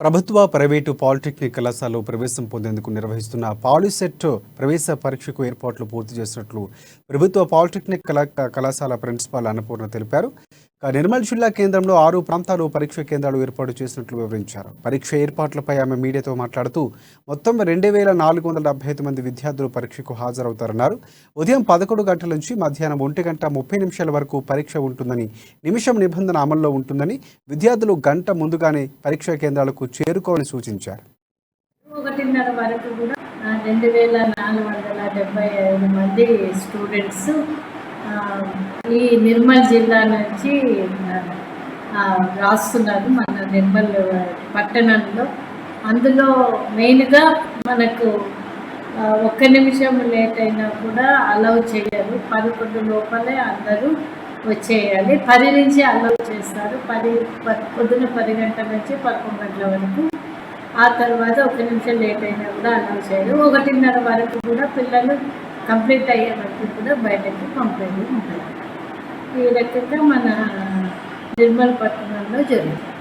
ప్రభుత్వ, private polytechnic కళాశాలలో ప్రవేశం పొందేందుకు నిర్వహిస్తున్న పాలిసెట్ ప్రవేశ పరీక్షకు ఏర్పాట్లు పూర్తి చేసినట్లు ప్రభుత్వ పాలిటెక్నిక్ కళాశాల ప్రిన్సిపాల్ అన్నపూర్ణ తెలిపారు. నిర్మల్ జిల్లా కేంద్రంలో 6 ప్రాంతాల్లో పరీక్ష కేంద్రాలు ఏర్పాటు చేసినట్లు వివరించారు. పరీక్ష ఏర్పాట్లపై ఆమె మీడియాతో మాట్లాడుతూ మొత్తం 2475 మంది విద్యార్థులు పరీక్షకు హాజరవుతారన్నారు. ఉదయం 11 గంటల నుంచి మధ్యాహ్నం 1:30 వరకు పరీక్ష ఉంటుందని, నిమిషం నిబంధన అమల్లో ఉంటుందని, విద్యార్థులు గంట ముందుగానే పరీక్షా కేంద్రాలకు చేరుకోవాలని సూచించారు. 1:30 వరకు కూడా 2475 మంది స్టూడెంట్స్ ఈ నిర్మల్ జిల్లా నుంచి రాస్తున్నారు మన నిర్మల్ పట్టణంలో. అందులో మెయిన్గా మనకు 1 నిమిషం లేట్ అయినా కూడా అలౌ చేయరు. 11 లోపలే అందరూ వచ్చేయాలి. 10 నుంచి అలౌ చేస్తారు. పొద్దున 10 గంటల నుంచి 11 గంటల వరకు. ఆ తర్వాత 1 నిమిషం లేట్ అయినా కూడా అలౌ చేయరు. 1:30 వరకు కూడా పిల్లలు కంప్లీట్ అయ్యే వరకు కూడా బయటకు పంపేది ఉంటుంది. ఈ రకంగా మన నిర్మల్ పట్టణంలో జరుగుతుంది.